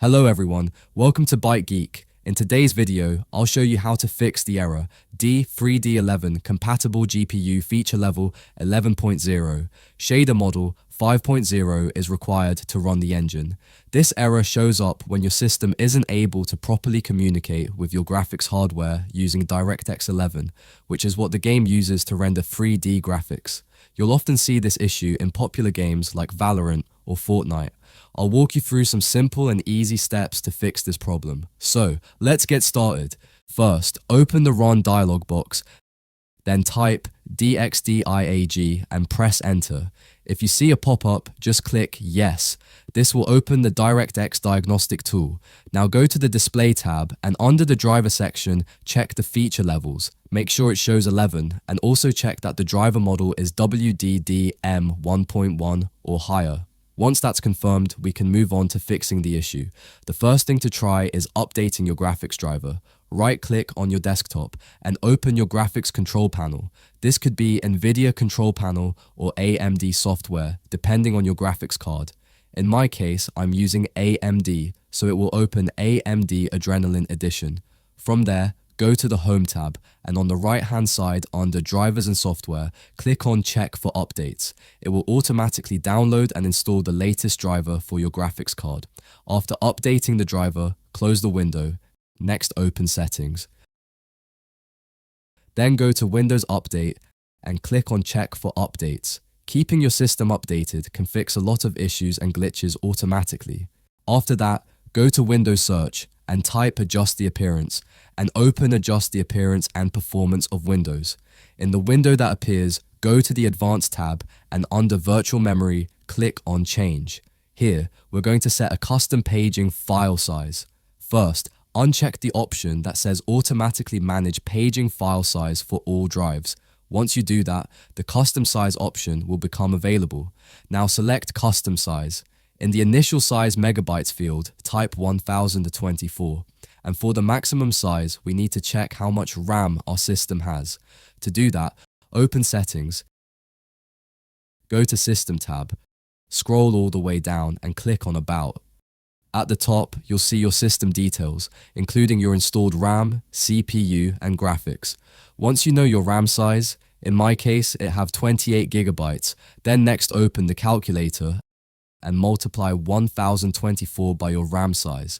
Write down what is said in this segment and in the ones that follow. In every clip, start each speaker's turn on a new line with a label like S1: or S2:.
S1: Hello everyone, welcome to Byte Geek. In today's video, I'll show you how to fix the error d3d11 compatible GPU feature level 11.0. Shader model 5.0 is required to run the engine. This error shows up when your system isn't able to properly communicate with your graphics hardware using DirectX 11, which is what the game uses to render 3D graphics. You'll often see this issue in popular games like Valorant or Fortnite. I'll walk you through some simple and easy steps to fix this problem. So, let's get started. First, open the Run dialog box, then type dxdiag and press enter. If you see a pop-up, just click Yes. This will open the DirectX Diagnostic Tool. Now go to the Display tab and under the driver section, check the feature levels. Make sure it shows 11 and also check that the driver model is WDDM1.1 or higher. Once that's confirmed, we can move on to fixing the issue. The first thing to try is updating your graphics driver. Right-click on your desktop and open your graphics control panel. This could be NVIDIA control panel or AMD software, depending on your graphics card. In my case, I'm using AMD, so it will open AMD Adrenalin Edition. From there, go to the Home tab, and on the right-hand side under Drivers and Software, click on Check for Updates. It will automatically download and install the latest driver for your graphics card. After updating the driver, close the window. Next, open Settings. Then go to Windows Update and click on Check for Updates. Keeping your system updated can fix a lot of issues and glitches automatically. After that, go to Windows Search and type Adjust the Appearance and open Adjust the Appearance and Performance of Windows. In the window that appears, go to the Advanced tab and under Virtual Memory, click on Change. Here, we're going to set a custom paging file size. First, uncheck the option that says Automatically Manage Paging File Size for all drives. Once you do that, the Custom Size option will become available. Now select Custom Size. In the Initial Size Megabytes field, type 1024. And for the maximum size, we need to check how much RAM our system has. To do that, open Settings, go to System tab, scroll all the way down and click on About. At the top, you'll see your system details, including your installed RAM, CPU, and graphics. Once you know your RAM size, in my case, it have 28 gigabytes, then next open the calculator and multiply 1024 by your RAM size.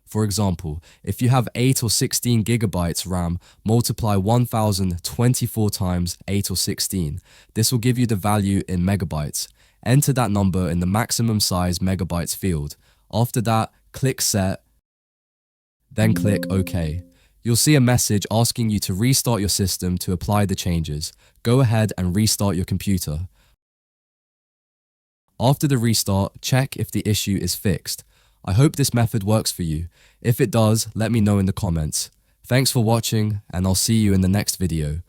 S1: For example, if you have 8 or 16 gigabytes RAM, multiply 1024 times 8 or 16. This will give you the value in megabytes. Enter that number in the maximum size megabytes field. After that, click Set, then click OK. You'll see a message asking you to restart your system to apply the changes. Go ahead and restart your computer. After the restart, check if the issue is fixed. I hope this method works for you. If it does, let me know in the comments. Thanks for watching, and I'll see you in the next video.